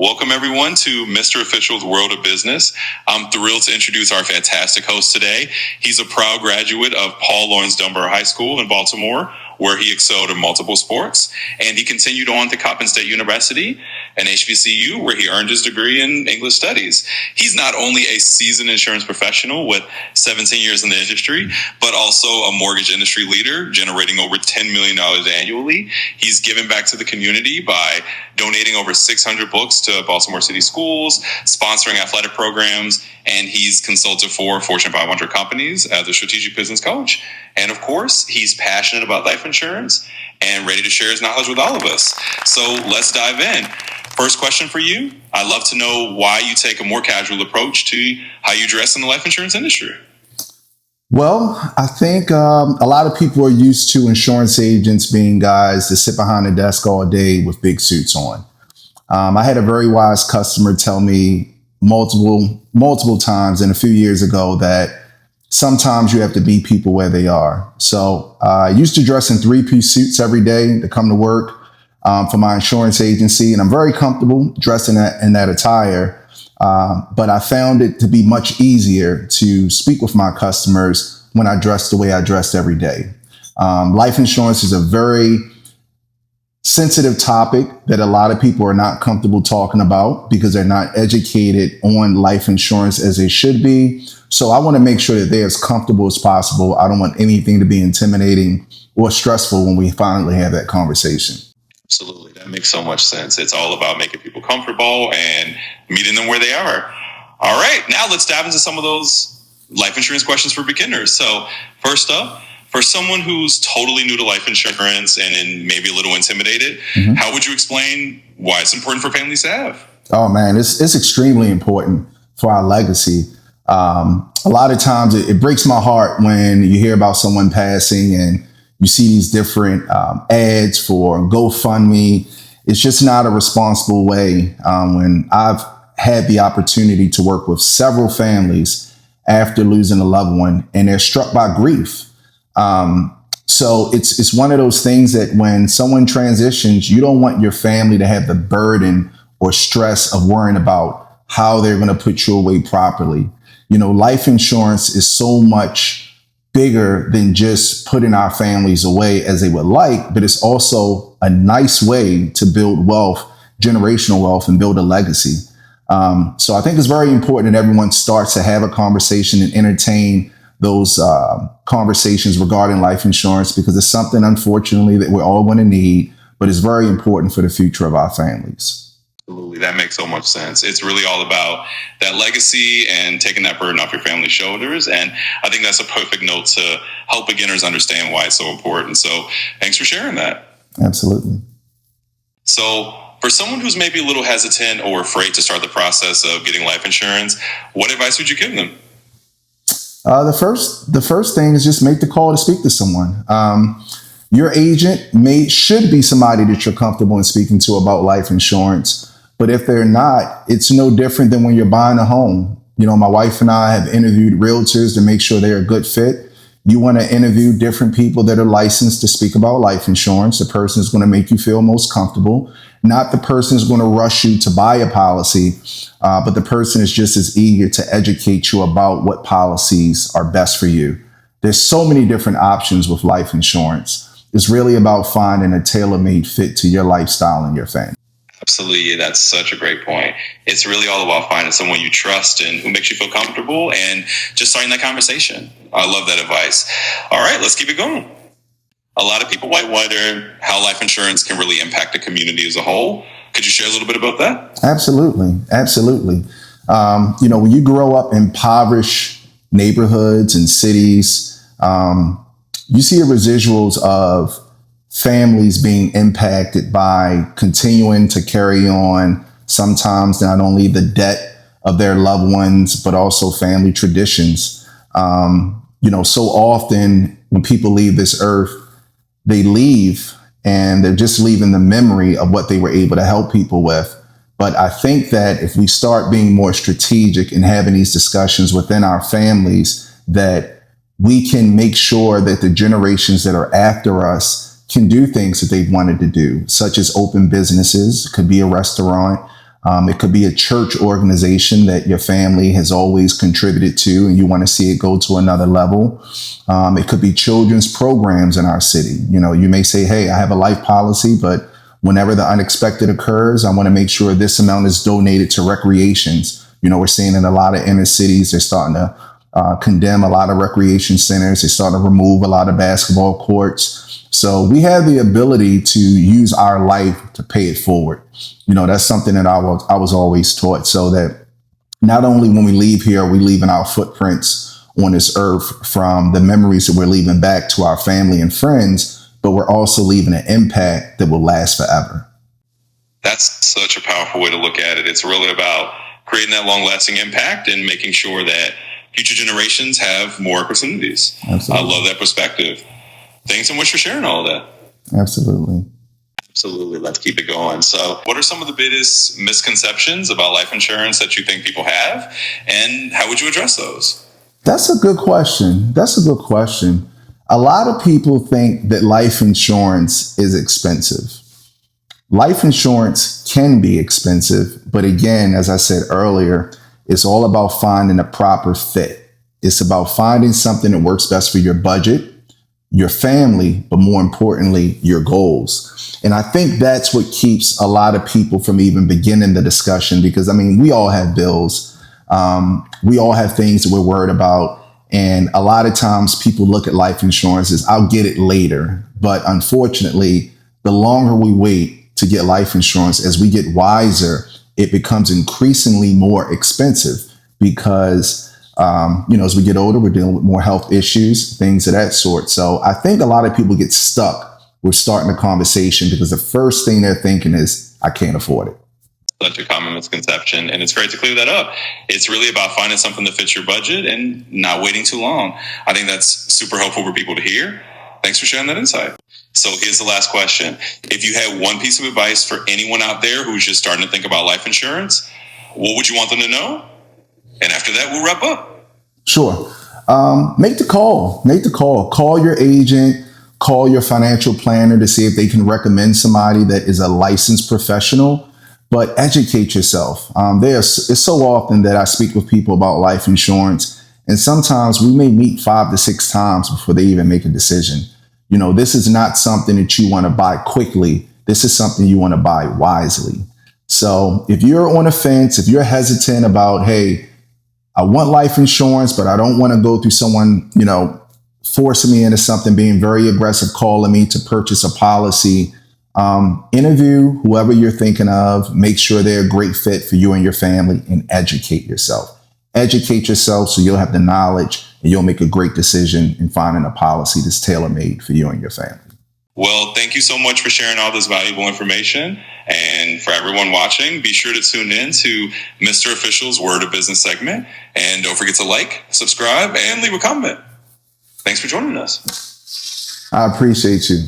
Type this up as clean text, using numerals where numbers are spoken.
Welcome, everyone, to Mr. Official's World of Business. I'm thrilled to introduce our fantastic host today. He's a proud graduate of Paul Laurence Dunbar High School in Baltimore, where he excelled in multiple sports. And he continued on to Coppin State University and HBCU, where he earned his degree in English Studies. He's not only a seasoned insurance professional with 17 years in the industry, but also a mortgage industry leader, generating over $10 million annually. He's given back to the community by donating over 600 books to Baltimore City schools, sponsoring athletic programs, and he's consulted for Fortune 500 companies as a strategic business coach. And of course, he's passionate about life insurance and ready to share his knowledge with all of us. So let's dive in. First question for you. I'd love to know why you take a more casual approach to how you dress in the life insurance industry. Well, I think a lot of people are used to insurance agents being guys that sit behind a desk all day with big suits on. I had a very wise customer tell me multiple times and a few years ago that sometimes you have to meet people where they are. So I used to dress in three-piece suits every day to come to work for my insurance agency, and I'm very comfortable dressing in that attire. But I found it to be much easier to speak with my customers when I dress the way I dressed every day. Life insurance is a very sensitive topic that a lot of people are not comfortable talking about because they're not educated on life insurance as they should be. So I want to make sure that they're as comfortable as possible. I don't want anything to be intimidating or stressful when we finally have that conversation. Absolutely. That makes so much sense. It's all about making people comfortable and meeting them where they are. All right. Now let's dive into some of those life insurance questions for beginners. So first up, for someone who's totally new to life insurance and maybe a little intimidated, how would you explain why it's important for families to have? Oh, man, it's extremely important for our legacy. A lot of times it breaks my heart when you hear about someone passing and you see these different ads for GoFundMe. It's just not a responsible way. When I've had the opportunity to work with several families after losing a loved one and they're struck by grief. So it's one of those things that when someone transitions, you don't want your family to have the burden or stress of worrying about how they're going to put you away properly. You know, life insurance is so much bigger than just putting our families away as they would like, but it's also a nice way to build wealth, generational wealth, and build a legacy. So I think it's very important that everyone starts to have a conversation and entertain those conversations regarding life insurance, because it's something, unfortunately, that we're all going to need, but it's very important for the future of our families. Absolutely. That makes so much sense. It's really all about that legacy and taking that burden off your family's shoulders. And I think that's a perfect note to help beginners understand why it's so important. So thanks for sharing that. Absolutely. So for someone who's maybe a little hesitant or afraid to start the process of getting life insurance, what advice would you give them? The first thing is just make the call to speak to someone. Your agent should be somebody that you're comfortable in speaking to about life insurance. But if they're not, it's no different than when you're buying a home. You know, my wife and I have interviewed realtors to make sure they're a good fit. You want to interview different people that are licensed to speak about life insurance. The person is going to make you feel most comfortable. Not the person is going to rush you to buy a policy, but the person is just as eager to educate you about what policies are best for you. There's so many different options with life insurance. It's really about finding a tailor-made fit to your lifestyle and your family. Absolutely. That's such a great point. It's really all about finding someone you trust and who makes you feel comfortable and just starting that conversation. I love that advice. All right, let's keep it going. A lot of people might wonder how life insurance can really impact the community as a whole. Could you share a little bit about that? Absolutely. When you grow up in impoverished neighborhoods and cities, you see the residuals of families being impacted by continuing to carry on sometimes not only the debt of their loved ones, but also family traditions. So often when people leave this earth, they leave and they're just leaving the memory of what they were able to help people with. But I think that if we start being more strategic and having these discussions within our families, that we can make sure that the generations that are after us can do things that they've wanted to do, such as open businesses. It could be a restaurant. It could be a church organization that your family has always contributed to and you want to see it go to another level. It could be children's programs in our city. You know, you may say, hey, I have a life policy, but whenever the unexpected occurs, I want to make sure this amount is donated to recreations. You know, we're seeing in a lot of inner cities, they're starting to condemn a lot of recreation centers. They're starting to remove a lot of basketball courts. So we have the ability to use our life to pay it forward. You know, that's something that I was always taught, so that not only when we leave here, are we leaving our footprints on this earth from the memories that we're leaving back to our family and friends, but we're also leaving an impact that will last forever. That's such a powerful way to look at it. It's really about creating that long-lasting impact and making sure that future generations have more opportunities. Absolutely. I love that perspective. Thanks so much for sharing all of that. Absolutely. Absolutely. Let's keep it going. So what are some of the biggest misconceptions about life insurance that you think people have, and how would you address those? That's a good question. A lot of people think that life insurance is expensive. Life insurance can be expensive, but again, as I said earlier, it's all about finding a proper fit. It's about finding something that works best for your budget, your family, but more importantly, your goals. And I think that's what keeps a lot of people from even beginning the discussion, because I mean, we all have bills. We all have things that we're worried about. And a lot of times people look at life insurance as I'll get it later. But unfortunately, the longer we wait to get life insurance, as we get wiser, it becomes increasingly more expensive because as we get older, we're dealing with more health issues, things of that sort. So I think a lot of people get stuck with starting a conversation because the first thing they're thinking is, I can't afford it. Such a common misconception, and it's great to clear that up. It's really about finding something that fits your budget and not waiting too long. I think that's super helpful for people to hear. Thanks for sharing that insight. So here's the last question. If you had one piece of advice for anyone out there who's just starting to think about life insurance, what would you want them to know? And after that, we'll wrap up. Sure. Make the call. Call your agent. Call your financial planner to see if they can recommend somebody that is a licensed professional. But educate yourself. It's so often that I speak with people about life insurance, and sometimes we may meet 5 to 6 times before they even make a decision. You know, this is not something that you want to buy quickly. This is something you want to buy wisely. So if you're on a fence, if you're hesitant about, hey, I want life insurance, but I don't want to go through someone, forcing me into something, being very aggressive, calling me to purchase a policy, interview whoever you're thinking of, make sure they're a great fit for you and your family, and educate yourself. Educate yourself so you'll have the knowledge and you'll make a great decision in finding a policy that's tailor-made for you and your family. Well, thank you so much for sharing all this valuable information. And for everyone watching, be sure to tune in to Mr. Official's Word of Business segment. And don't forget to like, subscribe, and leave a comment. Thanks for joining us. I appreciate you.